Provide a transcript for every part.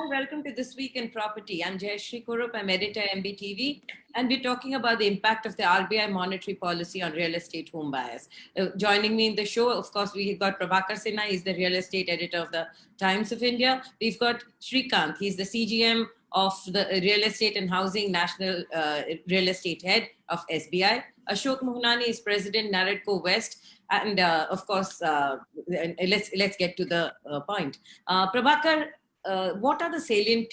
Hi, welcome to This Week in Property. I'm Jayashree Kurup, I'm editor MBTV, and we're talking about the impact of the RBI monetary policy on real estate home buyers. Joining me in the show, of course, we've got Prabhakar Sinha, he's the real estate editor of the Times of India. We've got Srikanth, he's the CGM of the Real Estate and Housing National Real Estate Head of SBI. Ashok Mohanani is President Naredco West. And of course, let's get to the point. Prabhakar, what are the salient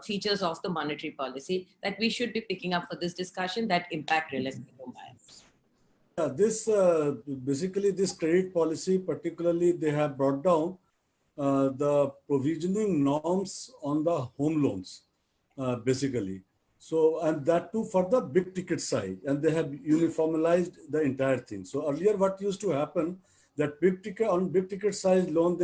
features of the monetary policy that we should be picking up for this discussion that impact real estate home buyers? This basically this credit policy, particularly they have brought down the provisioning norms on the home loans, basically. So, and that too for the big ticket size, and they have uniformized the entire thing. So earlier what used to happen, that big ticket size loan,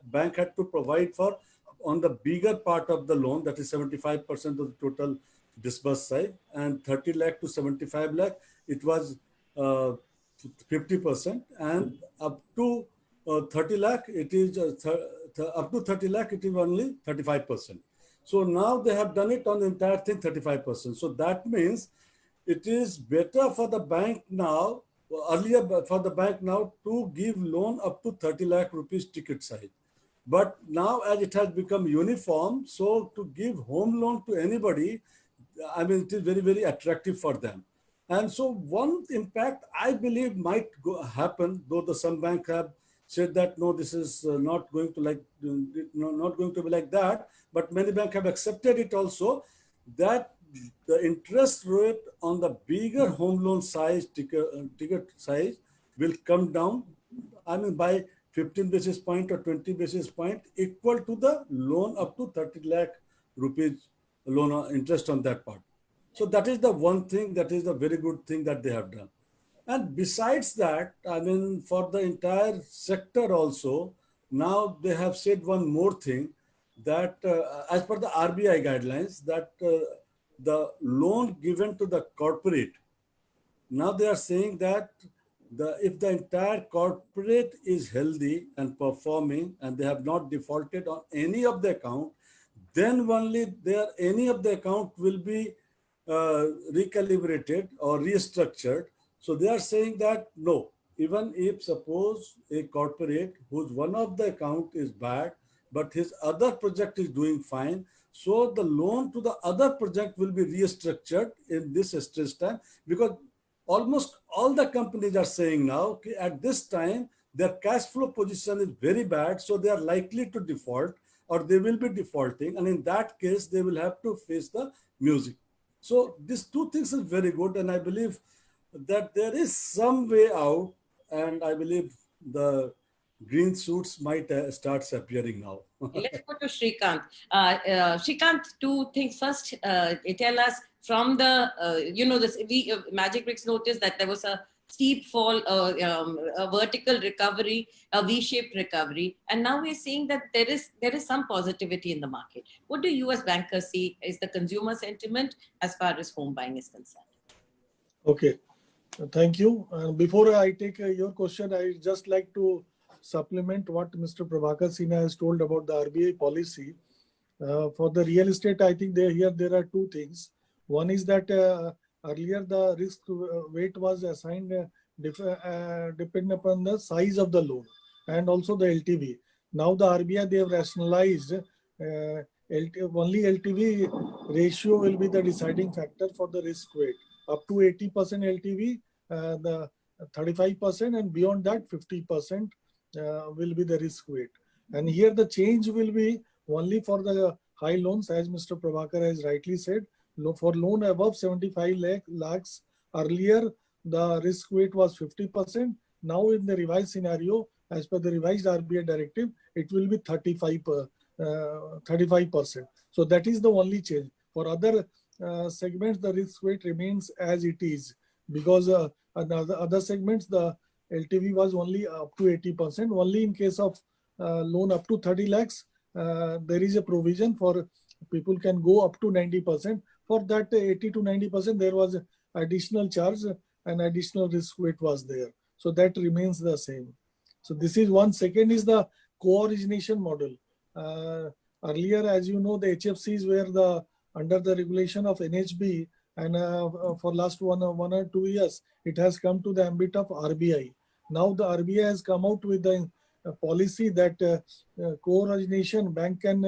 bank had to provide for on the bigger part of the loan, that is 75% of the total disbursed size, and 30 lakh to 75 lakh, it was 50%, and up to 30 lakh, it is up to 30 lakh, it is only 35%. So now they have done it on the entire thing 35%. So that means it is better for the bank now, earlier for the bank now to give loan up to 30 lakh rupees ticket size. But now as it has become uniform, so to give home loan to anybody, I mean, it is very, very attractive for them. And so one impact I believe might happen, though some banks have said that no, this is not going to not going to be like that. But many banks have accepted it also, that the interest rate on the bigger home loan size, ticket size, will come down. I mean, by 15 basis point or 20 basis point, equal to the loan up to 30 lakh rupees loan interest on that part. So that is the one thing, that is the very good thing that they have done. And besides that, I mean, for the entire sector also, now they have said one more thing, that as per the RBI guidelines, that the loan given to the corporate, now they are saying that if the entire corporate is healthy and performing and they have not defaulted on any of the account, then only any of the account will be recalibrated or restructured. So they are saying that no, even if suppose a corporate whose one of the account is bad, but his other project is doing fine, so the loan to the other project will be restructured in this stress time, because almost all the companies are saying now, okay, at this time, their cash flow position is very bad, so they are likely to default or they will be defaulting. And in that case, they will have to face the music. So these two things are very good. And I believe that there is some way out. And I believe the green suits might start appearing now. Let's go to Srikanth. Srikanth, two things. First, tell us from the, Magic Bricks noticed that there was a steep fall, a vertical recovery, a V-shaped recovery. And now we're seeing that there is some positivity in the market. What do you as bankers see is the consumer sentiment as far as home buying is concerned? Okay, thank you. Before I take your question, I just like to supplement what Mr. Prabhakar Sinha has told about the RBI policy. For the real estate, I think there are two things. One is that earlier the risk weight was assigned depending upon the size of the loan and also the LTV. Now the RBI, they have rationalized only LTV ratio will be the deciding factor for the risk weight. Up to 80% LTV, the 35%, and beyond that 50% will be the risk weight. And here the change will be only for the high loans, as Mr. Prabhakar has rightly said. For loan above 75 lakhs, earlier the risk weight was 50%. Now in the revised scenario, as per the revised RBI directive, it will be 35%. So that is the only change. For other segments, the risk weight remains as it is, because other segments, the LTV was only up to 80%. Only in case of loan up to 30 lakhs, there is a provision for people can go up to 90%. For that 80 to 90%, there was additional charge and additional risk weight was there. So that remains the same. So this is one. Second is the co-origination model. earlier, as you know, the HFCs were under the regulation of NHB, and for last one or 2 years, it has come to the ambit of RBI. Now the RBI has come out with the policy that co-origination bank can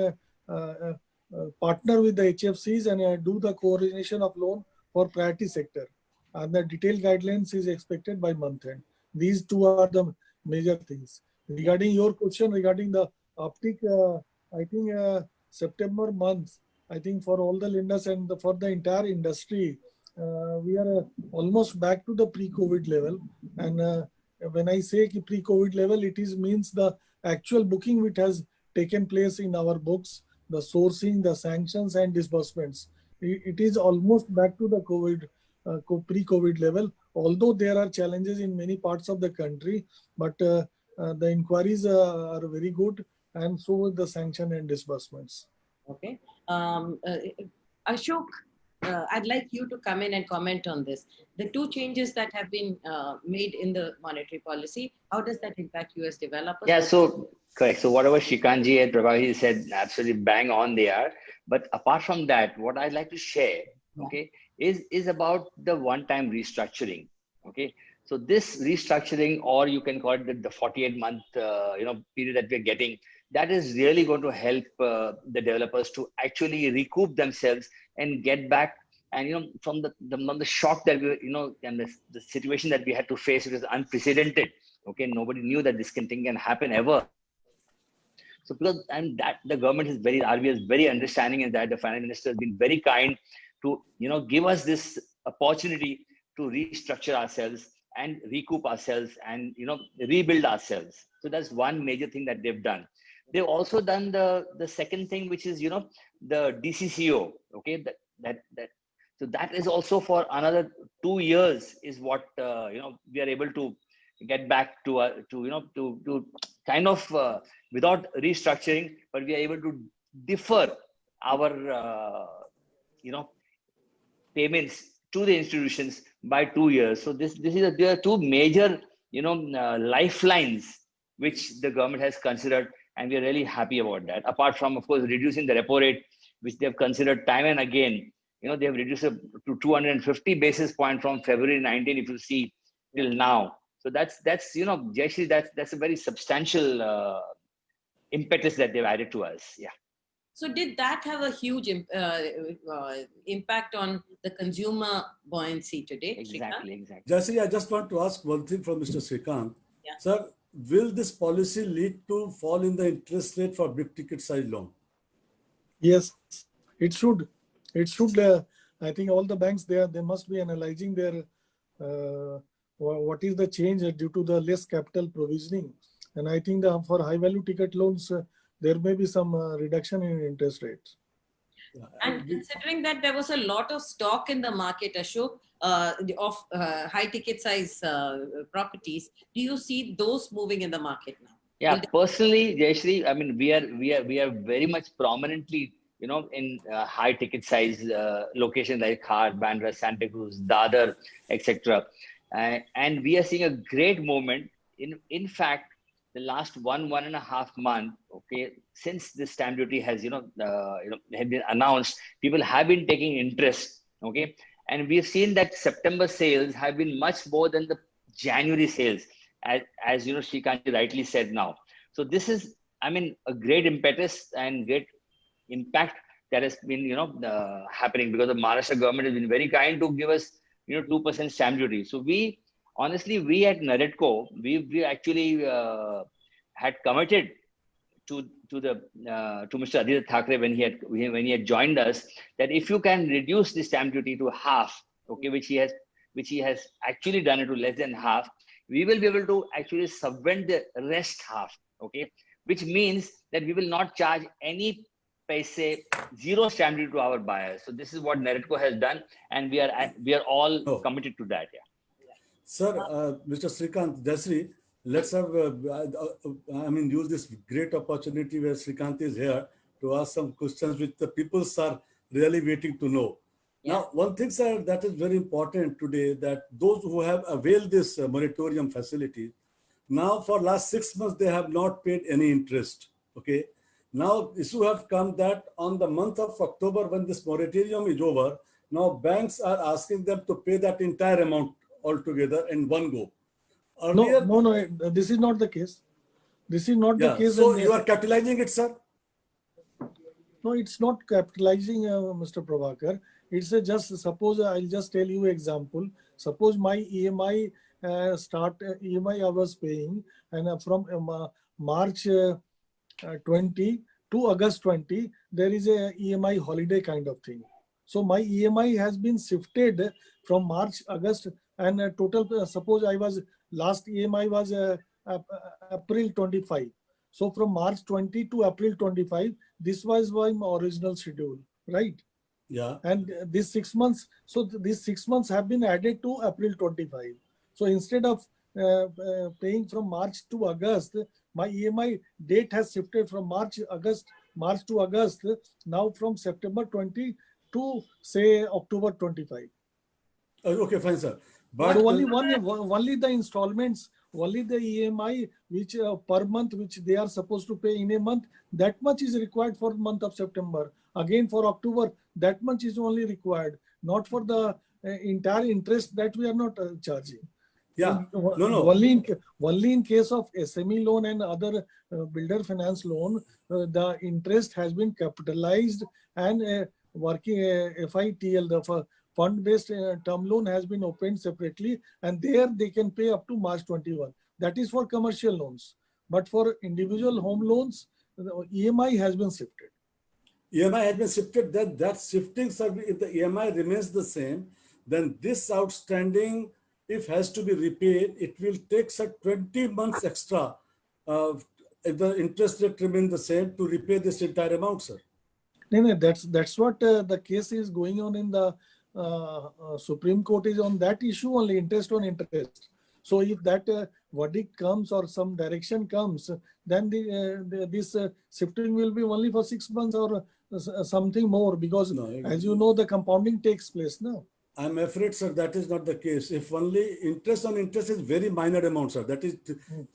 partner with the HFCs and do the co-origination of loan for priority sector. And the detailed guidelines is expected by month end. These two are the major things. Regarding your question regarding the uptick, I think September month, I think for all the lenders and for the entire industry, we are almost back to the pre-COVID level. And when I say pre-COVID level, it means the actual booking which has taken place in our books, the sourcing, the sanctions and disbursements. It is almost back to the pre-COVID level, although there are challenges in many parts of the country, but the inquiries are very good, and so with the sanction and disbursements. Okay. Ashok, I'd like you to come in and comment on this. The two changes that have been made in the monetary policy, how does that impact US developers? Yeah, so correct. So whatever Shrikantji and Prabhakar said, absolutely bang on they are. But apart from that, what I'd like to share, okay, is about the one-time restructuring. Okay, so this restructuring, or you can call it the 48-month period that we're getting, that is really going to help the developers to actually recoup themselves and get back. And from the shock that we and the situation that we had to face, it was unprecedented. Okay, nobody knew that this thing can happen ever. So because that the government is RBI is very understanding, and that the finance minister has been very kind to give us this opportunity to restructure ourselves and recoup ourselves and rebuild ourselves. So that's one major thing that they've done. They've also done the second thing, which is the DCCO. Okay, so that is also for another 2 years is what we are able to get back to kind of without restructuring, but we are able to defer our payments to the institutions by 2 years. So there are two major lifelines which the government has considered, and we are really happy about that. Apart from, of course, reducing the repo rate, which they have considered time and again. They have reduced it to 250 basis points from February 19, if you see, till now. So that's Jayashree, that's a very substantial impetus that they've added to us. Yeah. So did that have a huge impact on the consumer buoyancy today? Exactly. Jayashree, I just want to ask one thing from Mr. Shrikant. Yeah. Sir, will this policy lead to fall in the interest rate for big ticket size loan? Yes, it should. It should. I think all the banks they must be analyzing their what is the change due to the less capital provisioning, and I think for high value ticket loans there may be some reduction in interest rates. Yeah, and considering that there was a lot of stock in the market, Ashok, of high ticket size properties, do you see those moving in the market now? Yeah, personally, Jayashree, I mean, we are very much prominently, in high ticket size locations like Khar, Bandra, Santa Cruz, Dadar, etc. And we are seeing a great movement. In fact, the last 1.5 months, okay, since this stamp duty has had been announced, people have been taking interest, okay, and we have seen that September sales have been much more than the January sales, as Shrikant rightly said now. So this is, I mean, a great impetus and great impact that has been happening, because the Maharashtra government has been very kind to give us 2% stamp duty. So we honestly at NAREDCO we actually had committed to Mr. Aditya Thackeray when he had joined us, that if you can reduce the stamp duty to half, okay, which he has actually done it to less than half, we will be able to actually subvent the rest half, okay, which means that we will not charge any paise, zero stamp duty to our buyers. So this is what NAREDCO has done, and we are all committed to that. Yeah. Sir, Mr. Shrikant, Jayashree, let's have, use this great opportunity where Shrikant is here to ask some questions which the people are really waiting to know. Yeah. Now, one thing, sir, that is very important today, that those who have availed this moratorium facility, now for last 6 months, they have not paid any interest, okay? Now, issue have come that on the month of October, when this moratorium is over, now banks are asking them to pay that entire amount altogether in one go. Earlier, No. This is not the case. This is not the yeah. case. So you are capitalizing it, sir? No, it's not capitalizing, Mr. Prabhakar. It's just suppose I'll just tell you example. Suppose my EMI EMI I was paying, and from March 20 to August 20, there is a EMI holiday kind of thing. So my EMI has been shifted from March, August, and total. Suppose I was last EMI was April 25. So from March 20 to April 25, this was my original schedule, right? Yeah. And these 6 months, so these 6 months have been added to April 25. So instead of paying from March to August, my EMI date has shifted from March to August, now from September 20 to say October 25. Okay, fine, sir. But So only the installments, only the EMI which per month which they are supposed to pay in a month, that much is required for the month of September. Again for October, that much is only required, not for the entire interest that we are not charging. yeah, So, no. only in case of SME loan and other builder finance loan, the interest has been capitalized, and working FITL, the fund-based term loan has been opened separately, and there they can pay up to March 21. That is for commercial loans. But for individual home loans, the EMI has been shifted. EMI has been shifted. That shifting, sir, if the EMI remains the same, then this outstanding, if has to be repaid, it will take, sir, 20 months extra if the interest rate remains the same to repay this entire amount, sir. No, that's what the case is going on in the Supreme Court, is on that issue only, interest on interest. So if that verdict comes or some direction comes, then this shifting will be only for 6 months or something more, because as you know, the compounding takes place now. I'm afraid, sir, that is not the case. If only interest on interest is very minor amount, sir, that is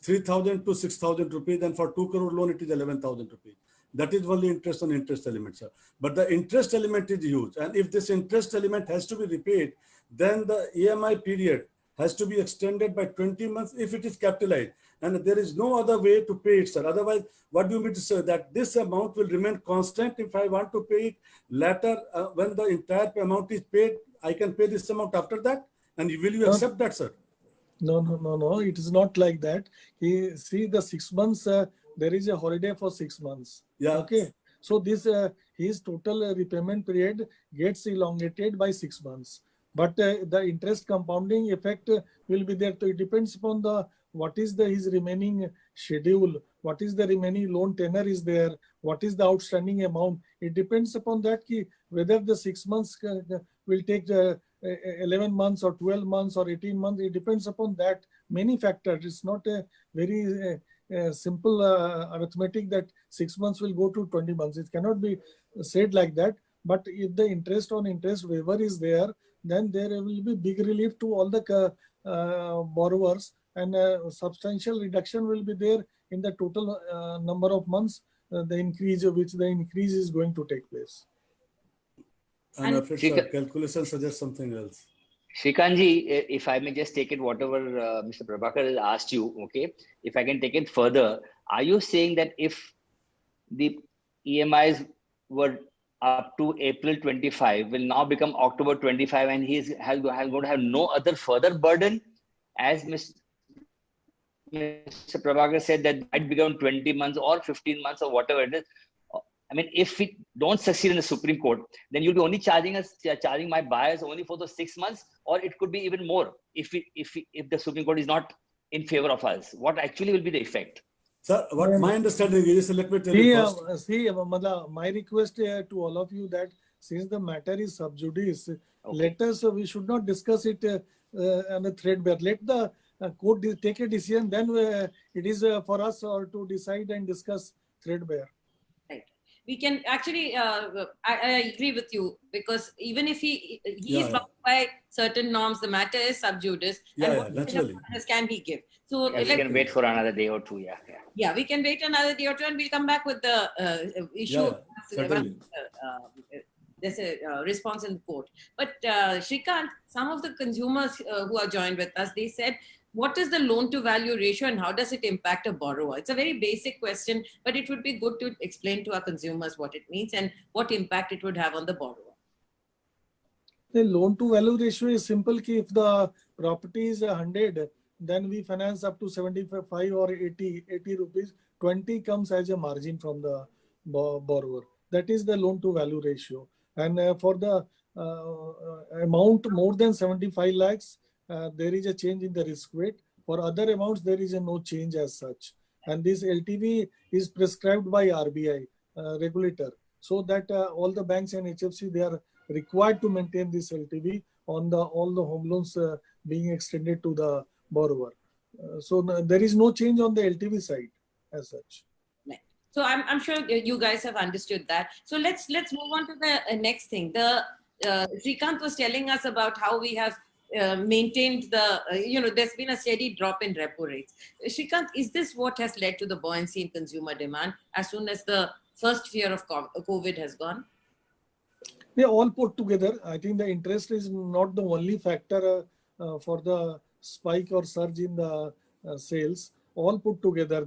3,000 to 6,000 rupees, and for 2 crore loan, it is 11,000 rupees. That is only interest on interest element, sir. But the interest element is huge. And if this interest element has to be repaid, then the EMI period has to be extended by 20 months if it is capitalized. And there is no other way to pay it, sir. Otherwise, what do you mean to say? That this amount will remain constant if I want to pay it later when the entire amount is paid, I can pay this amount after that? And will you accept that, sir? No. It is not like that. See, the 6 months, there is a holiday for 6 months. Yeah. Okay. So this his total repayment period gets elongated by 6 months. But the interest compounding effect will be there. So it depends upon what is his remaining schedule, what is the remaining loan tenor is there, what is the outstanding amount. It depends upon that whether the 6 months will take 11 months or 12 months or 18 months. It depends upon that many factors. It's not a very simple arithmetic that 6 months will go to 20 months. It cannot be said like that. But if the interest on interest waiver is there, then there will be big relief to all the borrowers, and substantial reduction will be there in the total number of months, the increase is going to take place. I'm afraid, sir, calculation suggests something else. Srikanji, if I may just take it, whatever Mr. Prabhakar has asked you, okay, if I can take it further, are you saying that if the EMIs were up to April 25 will now become October 25, and he is going to have no other further burden, as Mr. Prabhakar said, that might become 20 months or 15 months or whatever it is? I mean, if we don't succeed in the Supreme Court, then you'll be only charging my buyers only for those 6 months, or it could be even more if the Supreme Court is not in favor of us. What actually will be the effect? Sir, what my understanding is, let me tell you first. My request to all of you that since the matter is sub judice, let us, we should not discuss it on a threadbare. Let the court take a decision, then it is for us to decide and discuss threadbare. Right. we can actually, I agree with you, because even if he is Yeah, bound by certain norms, the matter is sub judice, yeah, and yeah, what kind of naturally. pointers can he give? So Yeah, we can wait for another day or two. Yeah, yeah. yeah, we can wait another day or two, and we'll come back with the issue. Yeah, certainly. There's a response in court. But Shrikant, some of the consumers who are joined with us, they said, what is the loan to value ratio and how does it impact a borrower? It's a very basic question, but it would be good to explain to our consumers what it means and what impact it would have on the borrower. The loan to value ratio is simple. Ki if the property is 100, then we finance up to 75 or 80 rupees. 20 comes as a margin from the borrower. That is the loan to value ratio. And for the amount more than 75 lakhs, there is a change in the risk weight. For other amounts, there is no change as such. And this LTV is prescribed by RBI regulator, so that all the banks and HFC, they are required to maintain this LTV on all the home loans being extended to the borrower. So there is no change on the LTV side as such. Right. So I'm sure you guys have understood that. So let's move on to the next thing. The Shrikant was telling us about how we have maintained the, there's been a steady drop in repo rates. Shrikant, is this what has led to the buoyancy in consumer demand as soon as the first fear of COVID has gone? They all put together. I think the interest is not the only factor for the spike or surge in the sales. All put together,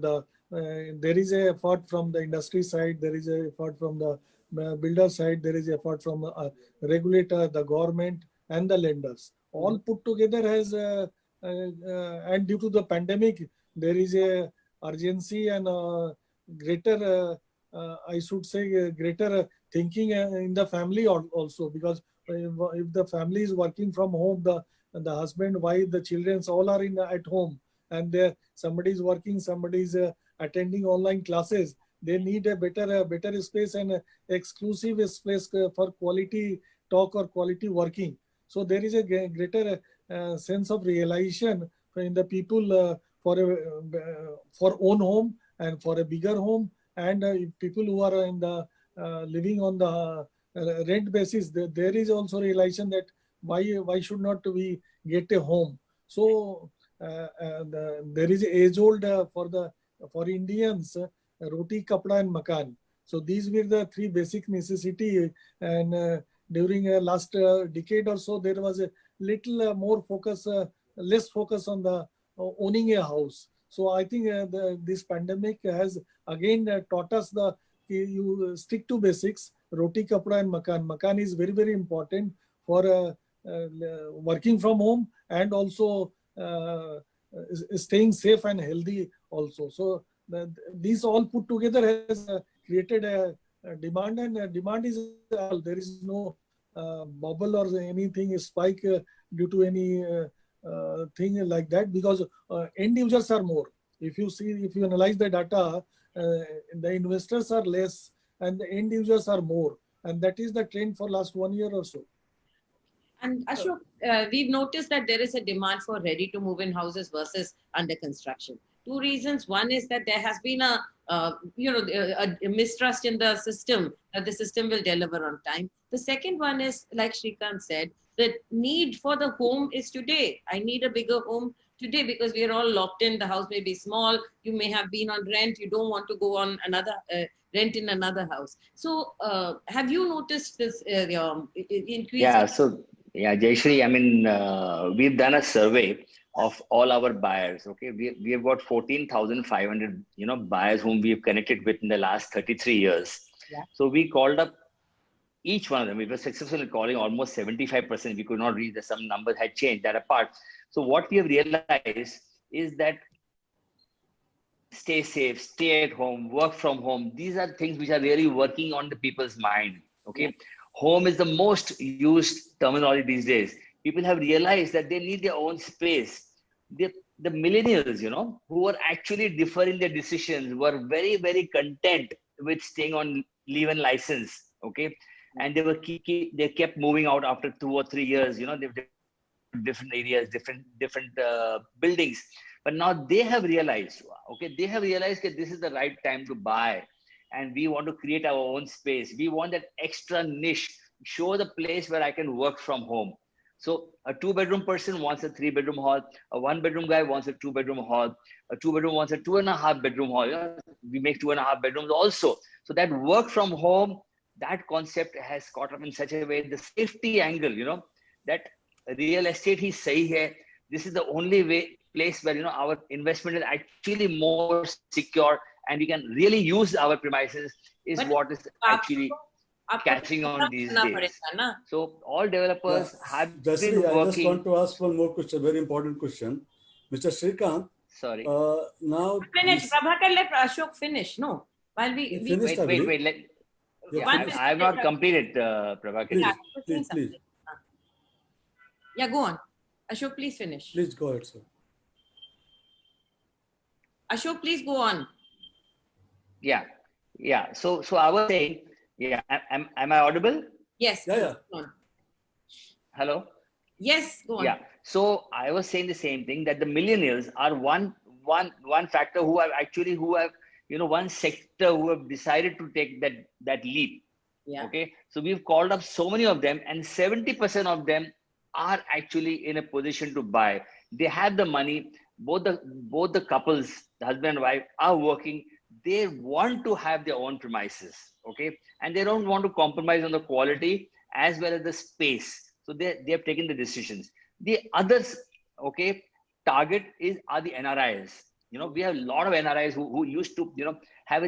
there is a effort from the industry side, there is a effort from the builder side, there is a effort from the regulator, the government, and the lenders. All put together has, and due to the pandemic, there is a urgency and greater, I should say, greater thinking in the family also, because if the family is working from home, the husband, wife, the children, all are at home, and somebody is working, somebody is attending online classes. They need a better space and exclusive space for quality talk or quality working. So there is a greater sense of realization in the people for own home and for a bigger home, and people who are in the living on the rent basis. There is also realization that why should not we get a home? So there is age old for Indians, roti, kapda, and makan. So these were the three basic necessity. And during last decade or so, there was a little more focus, less focus on the owning a house. So I think this pandemic has again taught us you stick to basics. Roti, kapda, and makan. Makan is very, very important for working from home and also staying safe and healthy also. So these all put together has created a demand, and demand is there is no bubble or anything spike due to any thing like that, because end users are more. If you analyze the data, the investors are less and the end users are more, and that is the trend for last 1 year or so. And Ashok, we've noticed that there is a demand for ready-to-move-in houses versus under construction. Two reasons. One is that there has been a mistrust in the system, that the system will deliver on time. The second one is, like Shrikant said, the need for the home is today. I need a bigger home today because we are all locked in. The house may be small. You may have been on rent. You don't want to go on another rent in another house. So have you noticed this increase? Yeah. So yeah, Jayashree, I mean, we've done a survey of all our buyers. Okay, we have got 14,500 buyers whom we've connected with in the last 33 years. Yeah. So we called up each one of them. We were successful in calling almost 75%. We could not reach that. Some numbers had changed, that apart. So what we have realized is that stay safe, stay at home, work from home. These are things which are really working on the people's mind. Okay. Yeah. Home is the most used terminology these days. People have realized that they need their own space. The millennials, who are actually deferring their decisions, were very, very content with staying on leave and license. Okay. And they kept moving out after 2 or 3 years, they've different areas, different buildings. But now they have realized, that this is the right time to buy. and we want to create our own space. We want that extra niche, show the place where I can work from home. So a 2-bedroom person wants a 3-bedroom hall. A 1-bedroom guy wants a 2-bedroom hall. A 2-bedroom wants a 2.5-bedroom hall. You know, we make 2.5 bedrooms also. So that work from home, that concept has caught up in such a way. The safety angle, you know, that real estate is sahi hai. This is the only place where, you know, our investment is actually more secure and we can really use our premises is But what is actually catching on these days. padega, na? So all developers have Jasri, been I just want working. to ask one more question, very important question. Mr. Shrikant, Sorry. now Finish. this- Prabhakar, let Ashok finish. No, while we finished, I Wait. believe. Yeah, Yeah, finish. I have not completed, Prabhakar. Please, Yeah, please, Yeah, go on. Ashok, please finish. please go ahead, sir. Ashok, please go on. Yeah. So I was saying, yeah, am I audible? Yes. Yeah, yeah. Go on. Hello? Yes, go on. Yeah. So I was saying the same thing, that the millennials are one factor who have, you know, one sector who have decided to take that leap. Yeah. Okay. So we've called up so many of them, and 70% of them are actually in a position to buy. They have the money. Both the couples, the husband and wife, are working. They want to have their own premises. Okay. And they don't want to compromise on the quality as well as the space. So they have taken the decisions. The others, okay, target are the NRIs. You know, we have a lot of NRIs who used to, you know, have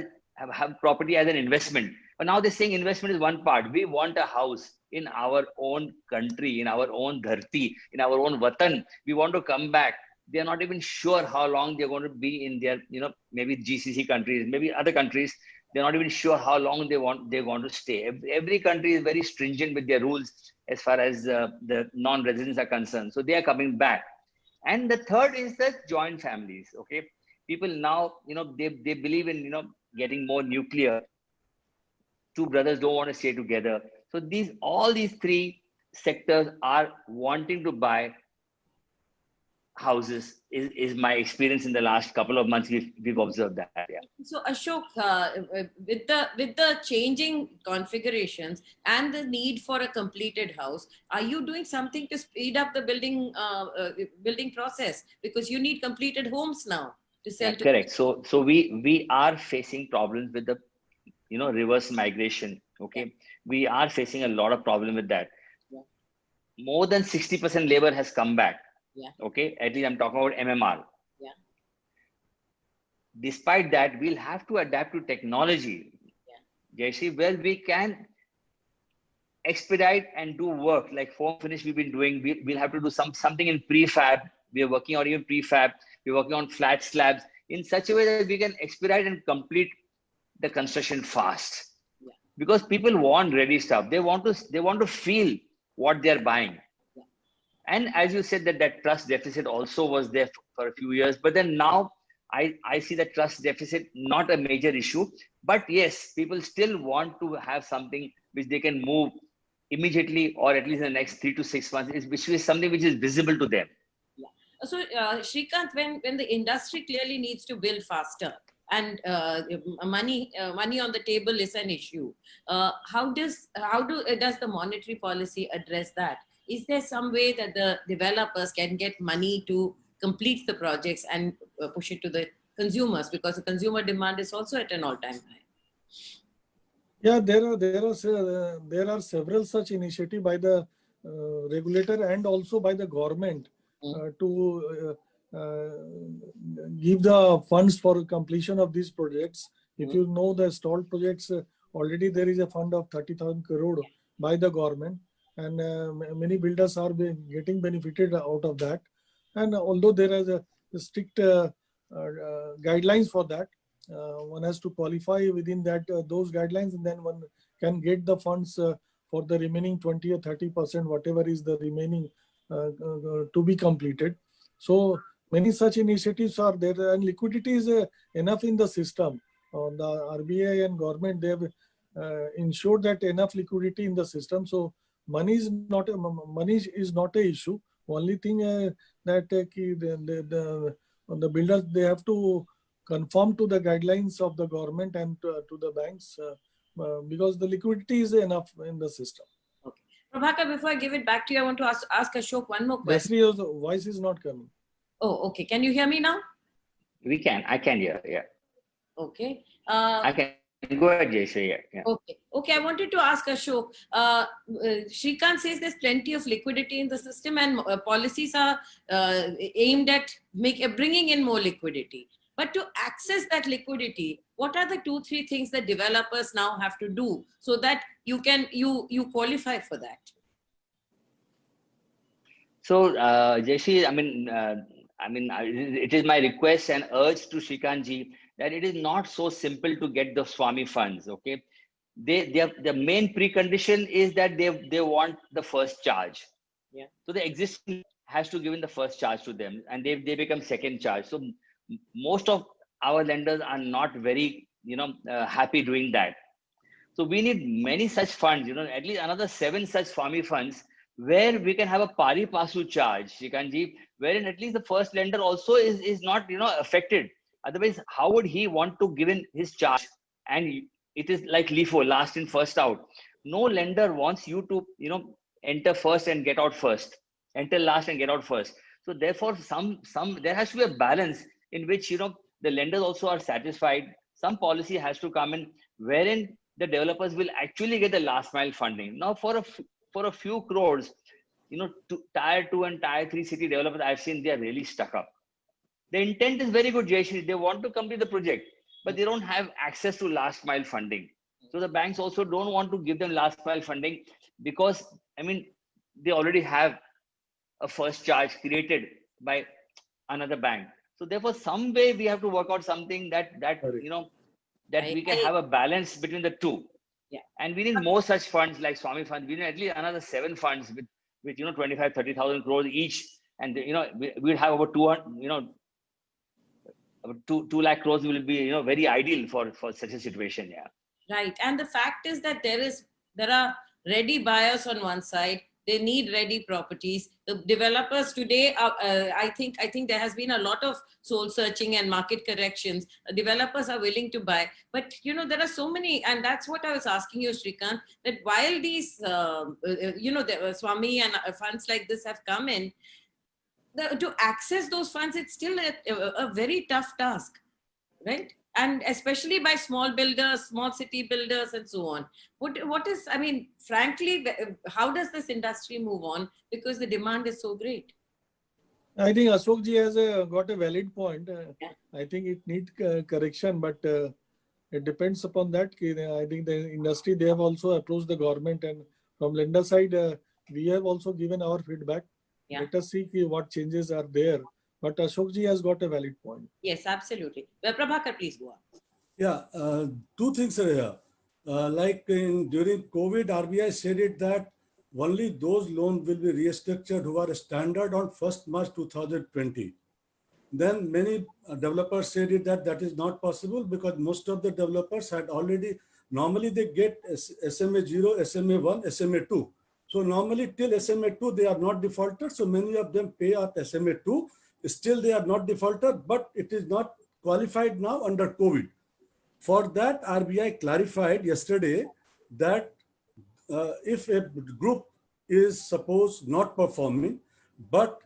property as an investment. But now they're saying investment is one part. We want a house in our own country, in our own dharti, in our own watan. We want to come back. They're not even sure how long they're going to be in their, you know, maybe GCC countries, maybe other countries. They're not even sure how long they're going to stay. Every country is very stringent with their rules as far as the non-residents are concerned. So they are coming back. And the third is the joint families. Okay, people now, you know, they believe in, you know, getting more nuclear. Two brothers don't want to stay together. So all these three sectors are wanting to buy houses. Is my experience in the last couple of months. We've observed that. Yeah. So Ashok, with the changing configurations and the need for a completed house, are you doing something to speed up the building process? Because you need completed homes now to sell. Yeah, correct. So we are facing problems with the, you know, reverse migration. Okay, we are facing a lot of problem with that. Yeah. More than 60% labor has come back. Yeah. Okay, at least I'm talking about MMR. Yeah. Despite that, we'll have to adapt to technology. Yeah. Jayashree, well, we can expedite and do work like form finish we've been doing. We'll have to do something in prefab. We are working on even prefab. We're working on flat slabs in such a way that we can expedite and complete the construction fast. Yeah. Because people want ready stuff. They want to feel what they're buying. And as you said, that trust deficit also was there for a few years. But then now I see the trust deficit not a major issue. But yes, people still want to have something which they can move immediately or at least in the next 3 to 6 months, which is something which is visible to them. Yeah. So Shrikant, when the industry clearly needs to build faster and money on the table is an issue, how does the monetary policy address that? Is there some way that the developers can get money to complete the projects and push it to the consumers, because the consumer demand is also at an all-time high? Yeah, there are several such initiatives by the regulator and also by the government to give the funds for completion of these projects. If you know the stalled projects, already there is a fund of 30,000 crore by the government. And many builders are getting benefited out of that. And although there is a strict guidelines for that, one has to qualify within that those guidelines, and then one can get the funds for the remaining 20 or 30%, whatever is the remaining to be completed. So many such initiatives are there, and liquidity is enough in the system. The RBI and government, they have ensured that enough liquidity in the system. So money is not a issue. Only thing that the builders, they have to conform to the guidelines of the government and to the banks because the liquidity is enough in the system. Okay. Prabhakar, before I give it back to you, I want to ask Ashok one more question. Basri, your voice is not coming. Oh, okay. Can you hear me now? I can hear, yeah. Okay. I can go ahead, Jayashree, yeah. Okay. Okay. I wanted to ask Ashok. Shrikant says there's plenty of liquidity in the system, and policies are aimed at bringing in more liquidity. But to access that liquidity, what are the 2-3 things that developers now have to do so that you qualify for that? So, Jayashree, it is my request and urge to Shrikant ji that it is not so simple to get the Swami funds. Okay, the main precondition is that they want the first charge. Yeah. So the existing has to give in the first charge to them, and they become second charge. So most of our lenders are not very happy doing that. So we need many such funds. At least another 7 such Swami funds where we can have a pari passu charge, Shrikant ji, wherein at least the first lender also is not affected. Otherwise, how would he want to give in his charge? And it is like LIFO, last in, first out. No lender wants you to enter first and get out first, enter last and get out first. So therefore, there has to be a balance in which the lenders also are satisfied. Some policy has to come in wherein the developers will actually get the last mile funding. Now, for a few crores, tier 2 and tier 3 city developers I've seen, they are really stuck up. The intent is very good, Jayashree. They want to complete the project, but they don't have access to last mile funding. So the banks also don't want to give them last mile funding because, they already have a first charge created by another bank. So therefore, some way we have to work out something that we can have a balance between the two. Yeah. And we need more such funds like Swami funds. We need at least another 7 funds with 25,000-30,000 crores each. And we'd have over 2 lakh crores will be very ideal for such a situation. Yeah. Right. And the fact is that there are ready buyers on one side. They need ready properties. The developers today, I think there has been a lot of soul searching and market corrections. Developers are willing to buy, but there are so many, and that's what I was asking you, Shrikant, that while these, the Swami and funds like this have come in, to access those funds, it's still a very tough task, right? And especially by small builders, small city builders, and so on. What is, frankly, how does this industry move on? Because the demand is so great. I think Ashok ji has got a valid point. Yeah. I think it needs correction, but it depends upon that. I think the industry, they have also approached the government, and from lender side, we have also given our feedback. Yeah. Let us see what changes are there. But Ashok ji has got a valid point. Yes, absolutely. Well, Prabhakar, please go on. Yeah, 2 things are here. During COVID, RBI said it that only those loans will be restructured who are standard on 1st March 2020. Then many developers said it that is not possible because most of the developers had already, normally they get SMA 0, SMA 1, SMA 2. So normally till SMA 2, they are not defaulted. So many of them pay at SMA 2. Still, they are not defaulted, but it is not qualified now under COVID. For that, RBI clarified yesterday that if a group is suppose not performing, but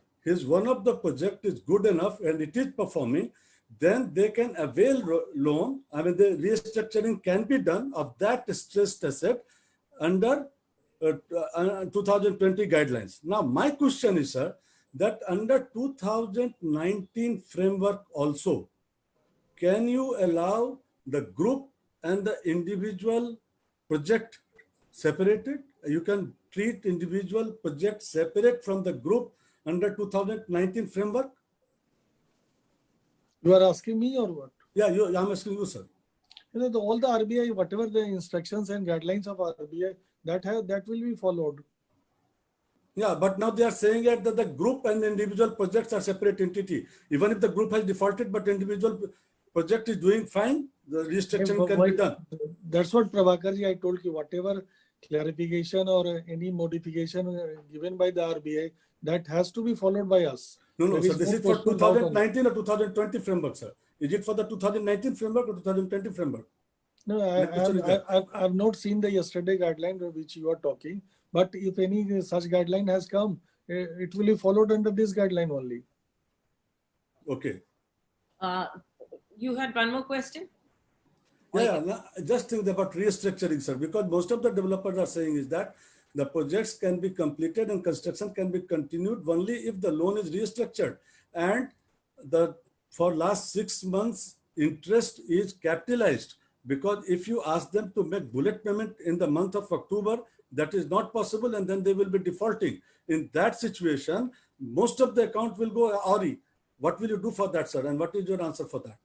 one of the project is good enough and it is performing, then they can avail loan. The restructuring can be done of that stressed asset under 2020 guidelines. Now, my question is, sir, that under 2019 framework also, can you allow the group and the individual project separated? You can treat individual project separate from the group under 2019 framework? You are asking me or what? Yeah, I'm asking you, sir. All the RBI, whatever the instructions and guidelines of RBI, that will be followed. Yeah, but now they are saying that the group and individual projects are separate entity. Even if the group has defaulted, but individual project is doing fine, the restructuring can be done. That's what Prabhakar ji, I told you, whatever clarification or any modification given by the RBI, that has to be followed by us. No, sir, this is for 2019 or 2020 framework, sir. Is it for the 2019 framework or 2020 framework? No, My question is that. I've not seen the yesterday guideline which you are talking, but if any such guideline has come, it will be followed under this guideline only. Okay. You had one more question? Yeah, no, just think about restructuring, sir, because most of the developers are saying is that the projects can be completed and construction can be continued only if the loan is restructured, and the for last 6 months interest is capitalized, because if you ask them to make bullet payment in the month of October, that is not possible, and then they will be defaulting. In that situation, most of the account will go RE. What will you do for that, sir? And what is your answer for that?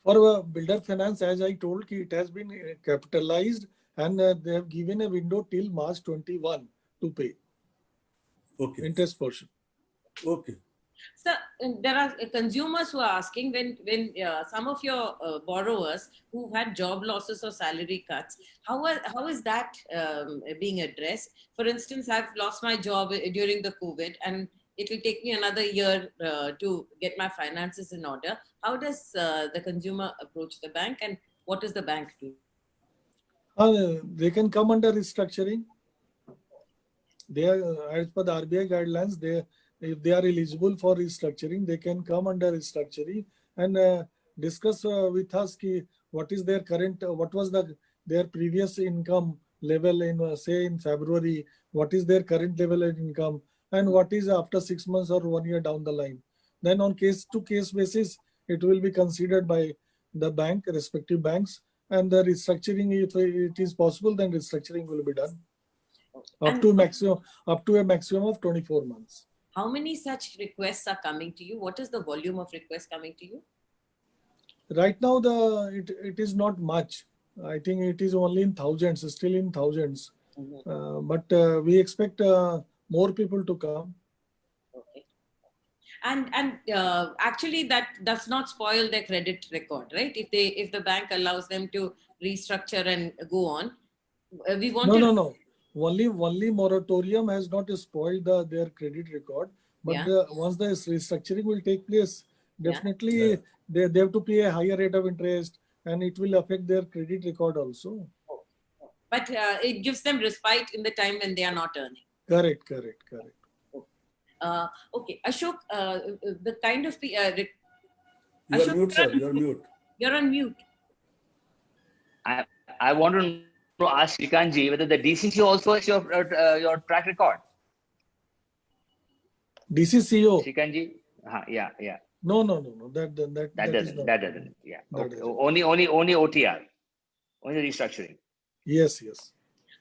For builder finance, as I told, it has been capitalized, and they have given a window till March 21 to pay Okay. interest portion. Okay. So there are consumers who are asking, when some of your borrowers who had job losses or salary cuts, how is that being addressed? For instance, I've lost my job during the COVID, and it will take me another year to get my finances in order. How does the consumer approach the bank, and what does the bank do? They can come under restructuring. They are, as per the RBI guidelines, if they are eligible for restructuring, they can come under restructuring and discuss with us what is their current, what was their previous income level in say in February, what is their current level of income, and what is after 6 months or 1 year down the line. Then on case to case basis, it will be considered by the bank, respective banks, and the restructuring, if it is possible, then restructuring will be done up to a maximum of 24 months. How many such requests are coming to you? What is the volume of requests coming to you? Right now, it is not much. I think it is only in thousands, still in thousands. But we expect more people to come. Okay. And actually, that does not spoil their credit record, right? If the bank allows them to restructure and go on, we want to. No. Only moratorium has not spoiled their credit record, but once the restructuring will take place, definitely they have to pay a higher rate of interest, and it will affect their credit record also. But it gives them respite in the time when they are not earning. Correct. Okay, Ashok, the kind of You're Ashok, mute, sir. You're mute. You're on mute. I want to ask Shrikantji whether the DCCO also has your track record. DCCO. Shrikantji, yeah. No. That doesn't. Yeah. That Okay. doesn't. Only OTR, only restructuring. Yes.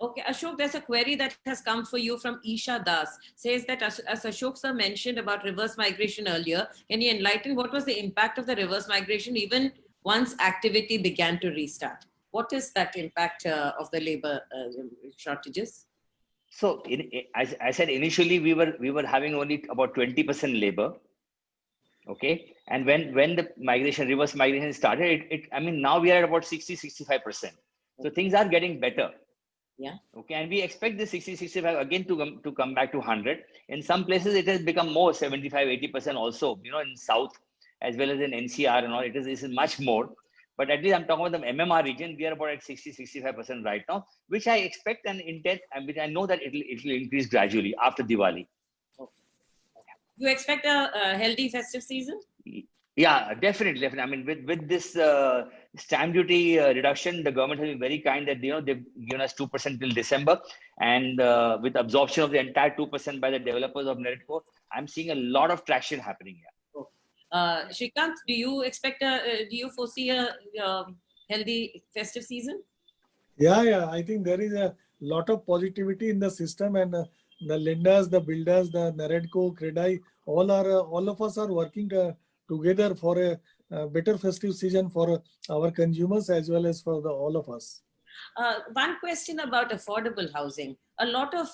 Okay, Ashok, there's a query that has come for you from Isha Das. Says that as Ashok sir mentioned about reverse migration earlier, can you enlighten what was the impact of the reverse migration even once activity began to restart? What is that impact of the labor shortages? So, as I said initially, we were having only about 20% labor. Okay, and when the reverse migration started, I mean now we are at about 60-65%. So things are getting better. Yeah. Okay, and we expect the 60-65 again to come back to 100. In some places, it has become more 75-80% also. In South as well as in NCR and all, this is much more. But at least I'm talking about the MMR region. We are about at 60-65% right now, which I expect and intend, and which I know that it will increase gradually after Diwali. Okay. You expect a healthy festive season? Yeah, definitely. I mean, with this stamp duty reduction, the government has been very kind that they've given us 2% till December, and with absorption of the entire 2% by the developers of NAREDCO, I'm seeing a lot of traction happening here. Shrikant, do you foresee a healthy festive season? Yeah. I think there is a lot of positivity in the system, and the lenders, the builders, the NAREDCO, CREDAI, all of us are working together for a better festive season for our consumers as well as for all of us. One question about affordable housing. A lot of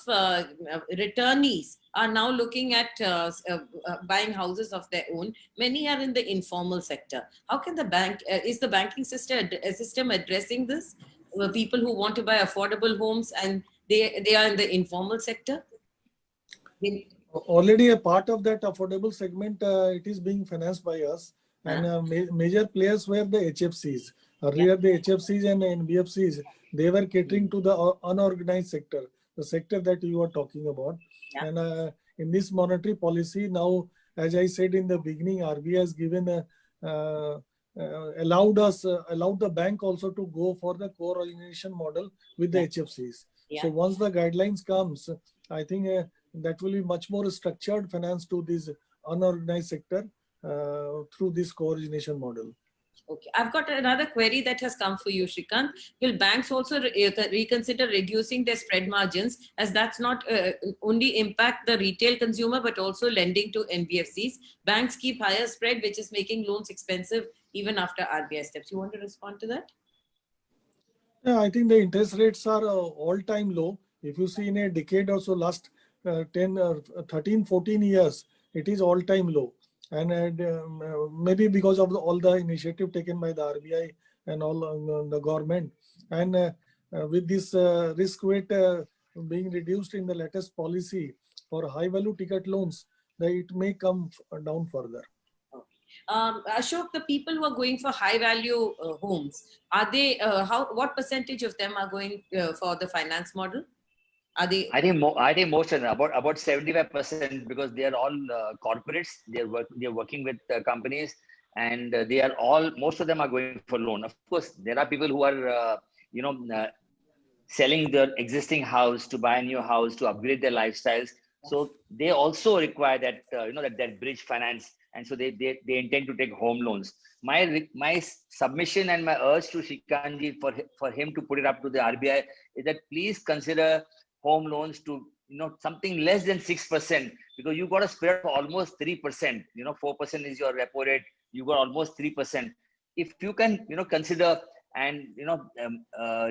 returnees are now looking at buying houses of their own. Many are in the informal sector. How can the bank, is the banking system addressing this? People who want to buy affordable homes and they are in the informal sector? Already a part of that affordable segment, it is being financed by us. And major players were the HFCs. Earlier, the HFCs and NBFCs, they were catering to the unorganized sector, the sector that you are talking about. Yeah. And in this monetary policy, now, as I said in the beginning, RBI has given allowed the bank also to go for the co-origination model with the HFCs. Yeah. So once the guidelines comes, I think that will be much more structured finance to this unorganized sector through this co-origination model. Okay, I've got another query that has come for you, Shrikant. Will banks also reconsider reducing their spread margins, as that's not only impact the retail consumer, but also lending to NBFCs? Banks keep higher spread, which is making loans expensive even after RBI steps. You want to respond to that? Yeah, I think the interest rates are all-time low. If you see in a decade or so, last 13, 14 years, it is all-time low. And maybe because of all the initiative taken by the RBI and all the government. And with this risk weight being reduced in the latest policy for high-value ticket loans, it may come down further. Ashok, the people who are going for high value homes, are they, what percentage of them are going for the finance model? Are they? I think most of them, about 75%, because they are all corporates. They're working with companies, and they are all, most of them are going for loan. Of course, there are people who are selling their existing house to buy a new house to upgrade their lifestyles. So they also require that that bridge finance, and so they intend to take home loans. My submission and my urge to Shrikantji for him to put it up to the RBI is that please consider home loans to something less than 6%, because you got a spread of almost 3%. 4% is your repo rate. You got almost 3%. If you can consider and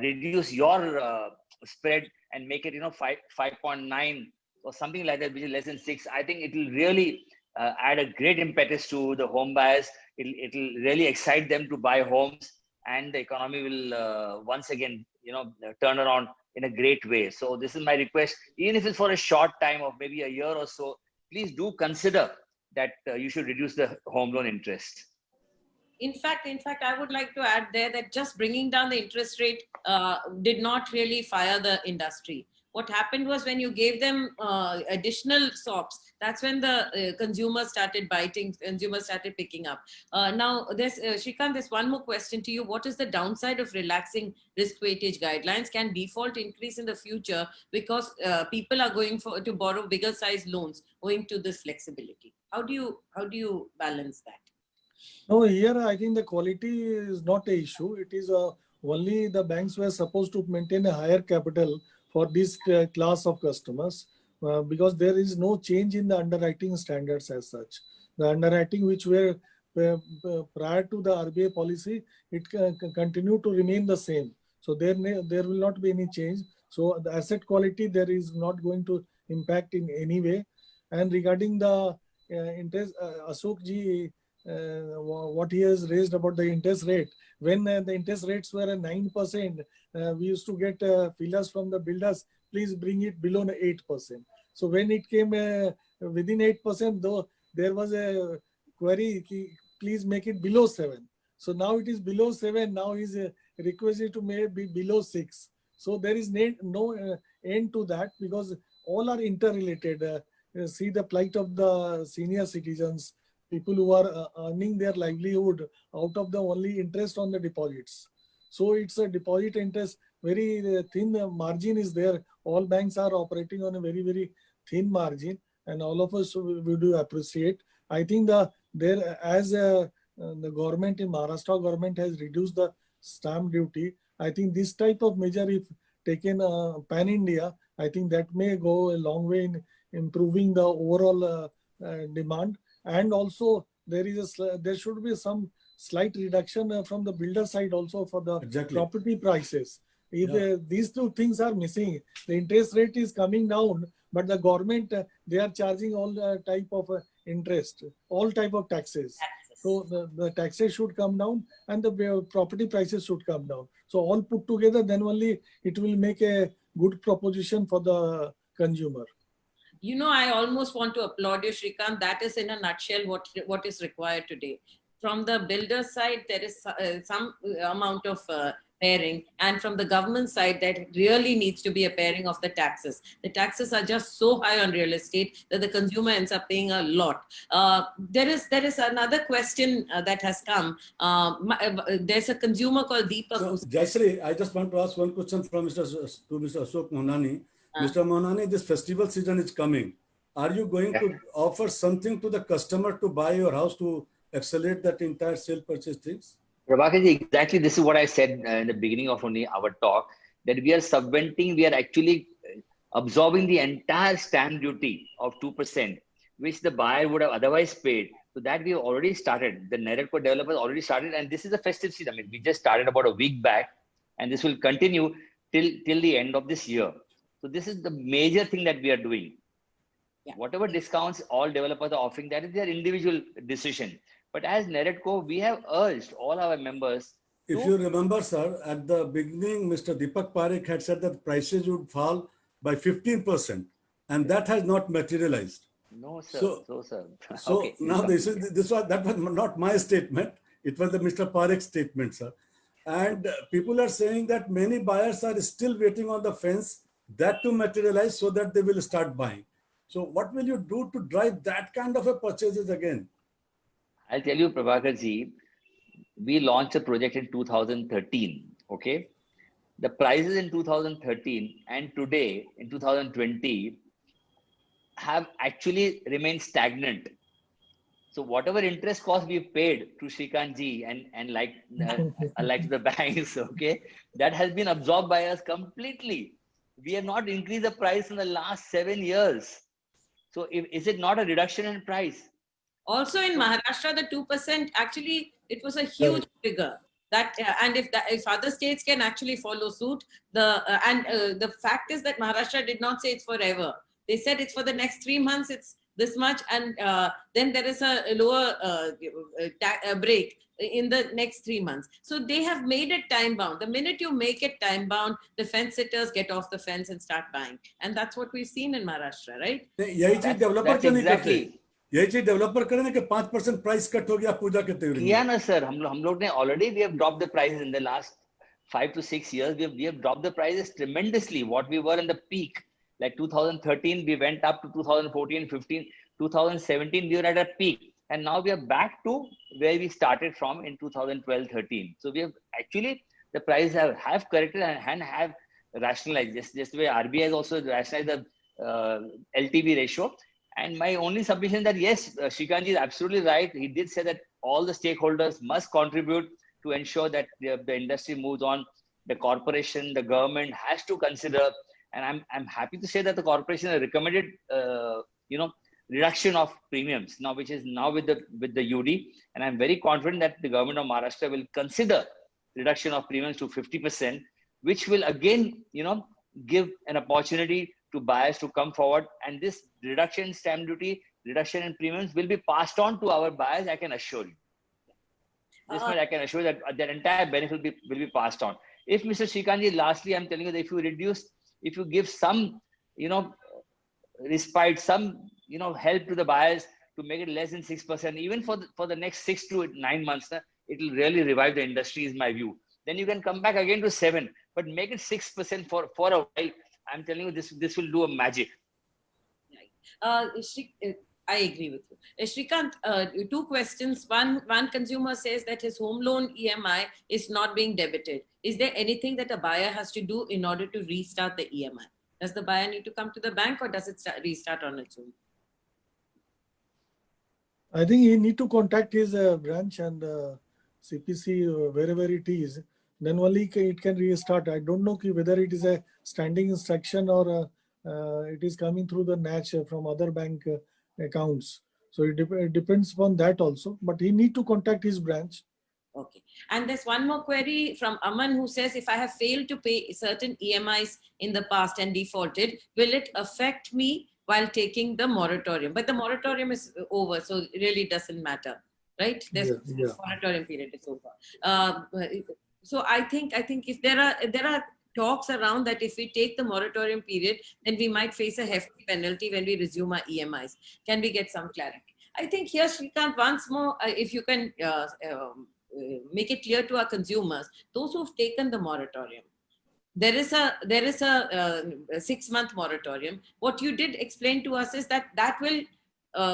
reduce your spread and make it 5.9 or something like that, which is less than 6, I think it will really add a great impetus to the home buyers. It'll really excite them to buy homes, and the economy will once again turn around in a great way. So this is my request, even if it's for a short time of maybe a year or so, please do consider that you should reduce the home loan interest. In fact, I would like to add there that just bringing down the interest rate did not really fire the industry. What happened was, when you gave them additional SOPs, that's when the consumers started biting, consumers started picking up. Now, Shrikant, there's one more question to you. What is the downside of relaxing risk weightage guidelines? Can default increase in the future because people are going to borrow bigger size loans owing to this flexibility? How do you balance that? No, here I think the quality is not an issue. It is only the banks were supposed to maintain a higher capital for this class of customers because there is no change in the underwriting standards as such. The underwriting which were prior to the RBI policy, it continue to remain the same. So there will not be any change. So the asset quality, there is not going to impact in any way. And regarding the interest, Ashok ji, what he has raised about the interest rate, when the interest rates were at 9%, we used to get feelers from the builders, please bring it below 8%. So when it came within 8%, though, there was a query, please make it below 7. So now it is below 7. Now is requested to be below 6. So there is no end to that, because all are interrelated. See the plight of the senior citizens, people who are earning their livelihood out of the only interest on the deposits. So it's a deposit interest, very thin margin is there. All banks are operating on a very, very thin margin, and all of us we do appreciate. I think the government in Maharashtra government has reduced the stamp duty. I think this type of measure, if taken pan-India, I think that may go a long way in improving the overall demand. And also there should be some slight reduction from the builder side also for the property prices. If these two things are missing, the interest rate is coming down, but the government, they are charging all type of interest, all type of taxes. So the taxes should come down and the property prices should come down. So all put together, then only it will make a good proposition for the consumer. I almost want to applaud you, Shrikant. That is in a nutshell what is required today. from the builder side, there is some amount of pairing, and from the government side, that really needs to be a pairing of the taxes. The taxes are just so high on real estate that the consumer ends up paying a lot. There is another question that has come. There's a consumer called Deepak. So, Jayashree, I just want to ask one question from Mr. Ashok Mohanani. Mr. Mohanani, this festival season is coming. Are you going to offer something to the customer to buy your house to accelerate that entire sale purchase things? Prabhakar, exactly this is what I said in the beginning of only our talk, that we are subventing, we are actually absorbing the entire stamp duty of 2%, which the buyer would have otherwise paid. So that we have already started. The NAREDCO developers already started, and this is a festive season. I mean, we just started about a week back, and this will continue till the end of this year. So this is the major thing that we are doing. Yeah. Whatever discounts all developers are offering, that is their individual decision. But as NAREDCO, we have urged all our members. If you remember, sir, at the beginning, Mr. Deepak Parekh had said that prices would fall by 15%, and that has not materialized. No, sir. So Okay. now that was not my statement. It was the Mr. Parekh's statement, sir. And people are saying that many buyers are still waiting on the fence that to materialize so that they will start buying. So what will you do to drive that kind of a purchases again? I'll tell you, Prabhakar ji, we launched a project in 2013. Okay. The prices in 2013 and today in 2020 have actually remained stagnant. So whatever interest cost we paid to Shrikant ji and like the banks, okay, that has been absorbed by us completely. We have not increased the price in the last 7 years. So is it not a reduction in price? Also in Maharashtra, the 2%, actually, it was a huge figure. That and if other states can actually follow suit, the fact is that Maharashtra did not say it's forever. They said it's for the next 3 months, it's this much, and then there is a lower break in the next 3 months. So they have made it time bound. The minute you make it time bound, the fence sitters get off the fence and start buying, and that's what we've seen in Maharashtra, right? That's exactly. यही चीज developer करे ना कि 5% price cut हो गया पूजा के त्योहार में. किया ना सर, हम लोग ने already we have dropped the prices in the last 5 to 6 years. We have dropped the prices tremendously. What we were in the peak, like 2013, we went up to 2014, 15, 2017, we were at a peak, and now we are back to where we started from in 2012, 13. So we have actually the prices have corrected and have rationalized. Just the way RBI has also rationalized the LTV ratio. And my only submission that yes, Shrikant ji is absolutely right. He did say that all the stakeholders must contribute to ensure that the industry moves on. The corporation, the government has to consider, and I'm happy to say that the corporation has recommended, reduction of premiums now, which is now with the UD, and I'm very confident that the government of Maharashtra will consider reduction of premiums to 50%, which will again, give an opportunity to buyers to come forward, and this reduction in stamp duty, reduction in premiums will be passed on to our buyers. I can assure you. This much I can assure that that entire benefit will be passed on. If Mr. Shrikant ji, lastly, I'm telling you that if you give some, respite, some, help to the buyers to make it less than 6%, even for the next 6 to 9 months, it will really revive the industry, is my view. Then you can come back again to 7, but make it 6% for a while. I'm telling you, this will do a magic. I agree with you. Shrikant, 2 questions. One consumer says that his home loan EMI is not being debited. Is there anything that a buyer has to do in order to restart the EMI? Does the buyer need to come to the bank, or does it restart on its own? I think he need to contact his branch and CPC wherever it is. Then only it can restart. I don't know whether it is a standing instruction or it is coming through the NACH from other bank accounts. So it depends upon that also. But he need to contact his branch. Okay. And there's one more query from Aman, who says, if I have failed to pay certain EMIs in the past and defaulted, will it affect me while taking the moratorium? But the moratorium is over, so it really doesn't matter, right? There's moratorium period is over. So I think if there are talks around that if we take the moratorium period, then we might face a hefty penalty when we resume our EMIs. Can we get some clarity? I think here, Shrikant, once more, if you can make it clear to our consumers, those who've taken the moratorium, there is a 6-month moratorium. What you did explain to us is that will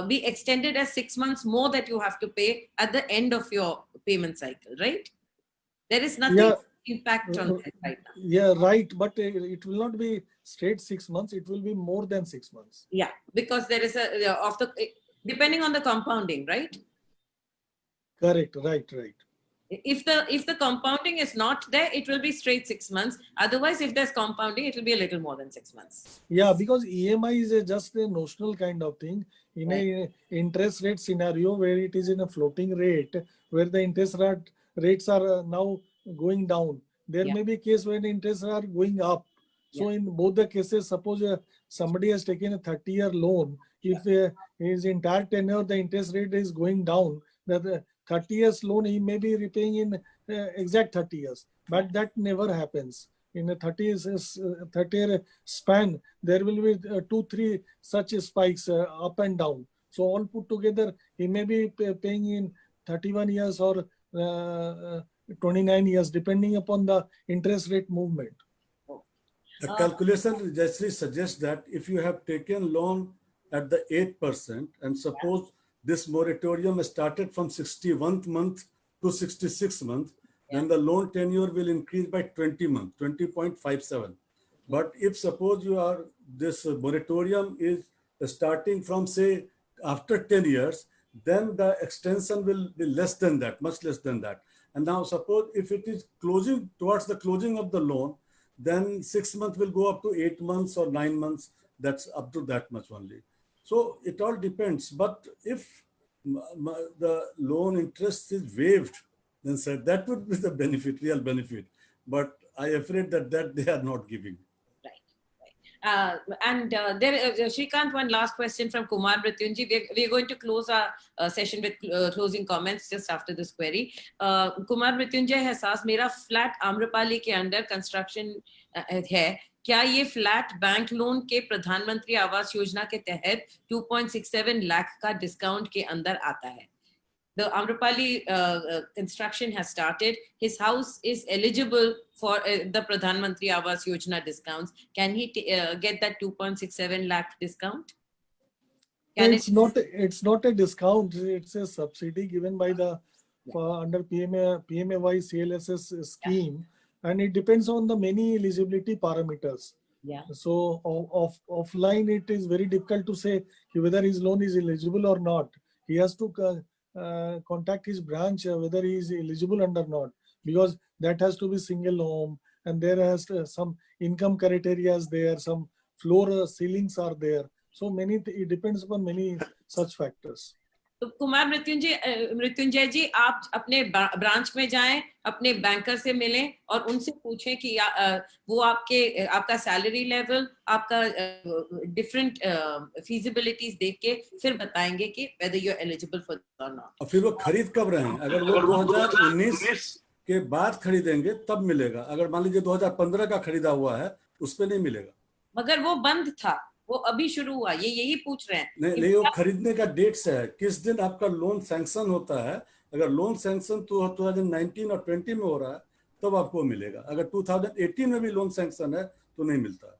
be extended as 6 months more that you have to pay at the end of your payment cycle, right? There is nothing Yeah. impact on that right now. Yeah, right. But it will not be straight 6 months. It will be more than 6 months. Yeah, because there is depending on the compounding, right? Correct. Right. If the compounding is not there, it will be straight 6 months. Otherwise, if there's compounding, it will be a little more than 6 months. Yeah, because EMI is just a notional kind of thing. In a interest rate scenario where it is in a floating rate, where the interest rates are now going down, there may be a case when interests are going up. So in both the cases, suppose somebody has taken a 30-year loan, if his entire tenure, the interest rate is going down, the 30 years loan he may be repaying in exact 30 years, but that never happens. In a 30-year span, there will be 2-3 such spikes up and down. So all put together, he may be paying in 31 years or 29 years, depending upon the interest rate movement. The calculation Jayashree suggests that if you have taken loan at the 8%, and suppose this moratorium started from 61st month to 66th month, then the loan tenure will increase by 20 months, 20.57. But if suppose this moratorium is starting from, say, after 10 years, then the extension will be less than that, much less than that. And now suppose if it is closing towards the closing of the loan, then 6 months will go up to 8 months or 9 months. That's up to that much only. So it all depends. But if the loan interest is waived, then said that would be the benefit, real benefit. But I am afraid that they are not giving. Shrikant, one last question from Kumar Mrityunjay. We're going to close our session with closing comments just after this query. Kumar Mrityunjay has asked, मेरा flat Amrapali के under construction है, क्या ये flat bank loan के प्रधानमंत्री आवास योजना के तहत 2.67 लाख का डिस्काउंट के अंदर आता है? The Amrapali construction has started. His house is eligible for the Pradhan Mantri Awas Yojana discounts. Can he get that 2.67 lakh discount? It's not a discount. It's a subsidy given by the under PMAY CLSS scheme, and it depends on the many eligibility parameters. Yeah. So offline, it is very difficult to say whether his loan is eligible or not. He has to contact his branch whether he is eligible or not, because that has to be single home, and there has some income criteria there, some floor ceilings are there. So it depends upon many such factors. तो कुमार मृत्युंजय जी, आप अपने branch में जाएं, अपने banker से मिलें और उनसे पूछें कि वो आपका सैलरी लेवल, आपका डिफरेंट फीजिबिलिटीज देख के फिर बताएंगे कि whether you're eligible for or not. और फिर वो खरीद कब रहे हैं? अगर वो 2019 के बाद खरीदेंगे तब मिलेगा. अगर मान लीजिए 2015 का खरीदा हुआ है, उस पे नहीं मिलेगा. मगर वो बंद था, वो अभी शुरू हुआ, ये यही पूछ रहे हैं. नहीं, वो खरीदने का डेट से है, किस दिन आपका लोन सैंक्शन होता है. अगर लोन सैंक्शन 2019 और 20 में हो रहा है तब आपको मिलेगा. अगर 2018 में भी लोन सैंक्शन है तो नहीं मिलता.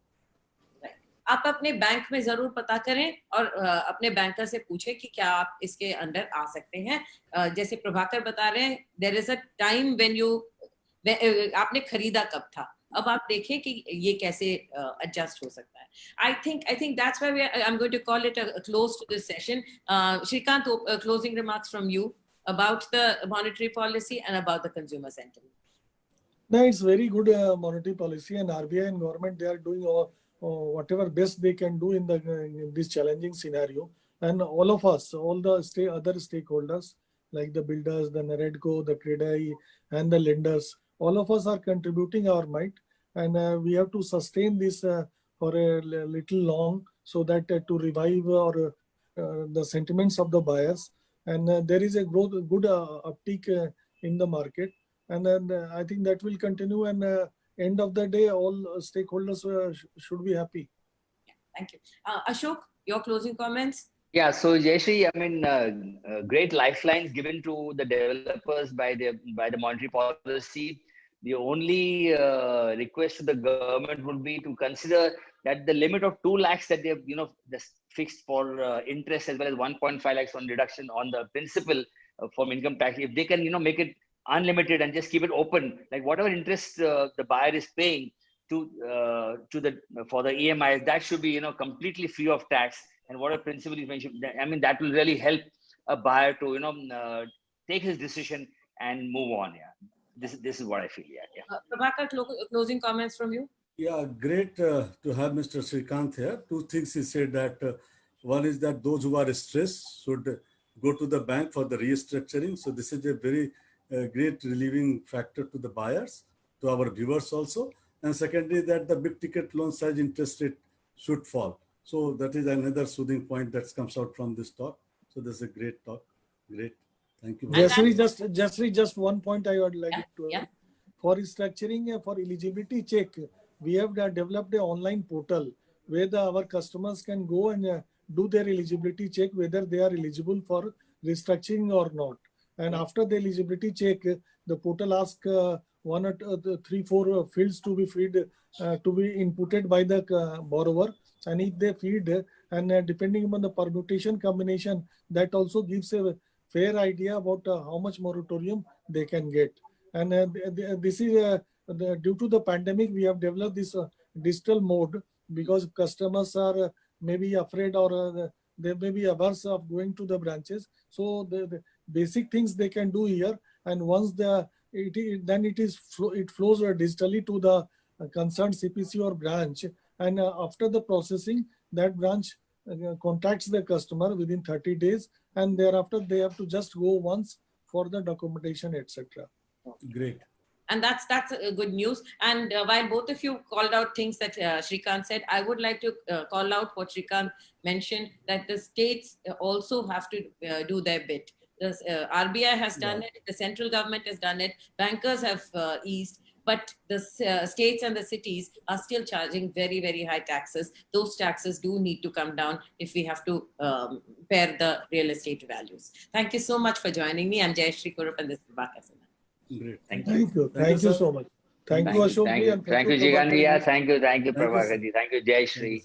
आप अपने बैंक में जरूर पता करें और अपने बैंकर से पूछें कि क्या आप इसके अंडर आ सकते हैं. जैसे प्रभाकर बता रहे हैं, there is a time when आपने खरीदा कब था, अब आप देखें कि ये कैसे एडजस्ट हो सकता है. I think that's why I'm going to call it a close to this session. Shrikant, closing remarks from you about the monetary policy and about the consumer sentiment. No, it's very good monetary policy, and RBI and government, they are doing whatever best they can do in this challenging scenario. And all of us, all the other stakeholders like the builders, the NAREDCO, the CREDAI, and the lenders, all of us are contributing our might, and we have to sustain this for a little long, so that to revive the sentiments of the buyers, and there is a good uptick in the market, and then I think that will continue, and end of the day all stakeholders should be happy. Thank you. Ashok, your closing comments. Yeah, so Jayashree, I mean, great lifelines given to the developers by the monetary policy. The only request to the government would be to consider that the limit of 2 lakhs that they've fixed for interest, as well as 1.5 lakhs on reduction on the principal from income tax, if they can make it unlimited and just keep it open, like whatever interest the buyer is paying to the for the EMIs, that should be completely free of tax. And what a principle is mentioned, I mean, that will really help a buyer to take his decision and move on. Yeah, this is what I feel. Yeah. Prabhakar, closing comments from you. Yeah, great to have Mr. Srikanth here. Two things he said that one is that those who are stressed should go to the bank for the restructuring. So this is a very great relieving factor to the buyers, to our viewers also. And secondly, that the big ticket loan size interest rate should fall. So that is another soothing point that comes out from this talk. So this is a great talk. Great. Thank you. Jayashree, just one point I would like to Yeah. For restructuring, for eligibility check, we have developed an online portal where our customers can go and do their eligibility check, whether they are eligible for restructuring or not. And after the eligibility check, the portal asks 1 or 3, 4 fields to be filled, to be inputted by the borrower. And if they feed, and depending upon the permutation combination, that also gives a fair idea about how much moratorium they can get. And this is due to the pandemic, we have developed this digital mode, because customers are maybe afraid, or they may be averse of going to the branches. So the basic things they can do here, and once it flows digitally to the concerned CPC or branch, and after the processing, that branch contacts the customer within 30 days, and thereafter they have to just go once for the documentation, etc. Great. And that's good news. And while both of you called out things that Srikanth said, I would like to call out what Srikanth mentioned, that the states also have to do their bit. The RBI has done it, the central government has done it, bankers have eased, but the states and the cities are still charging very, very high taxes. Those taxes do need to come down if we have to pair the real estate values. Thank you so much for joining me. I'm Jayashree Kurup, and this is Prabhakar Sinha. Great. Thank you. Thank you so much. Thank you, Ashok. Thank you, Jigandhi. Thank you, Prabhakar ji. Thank you, Jayashree.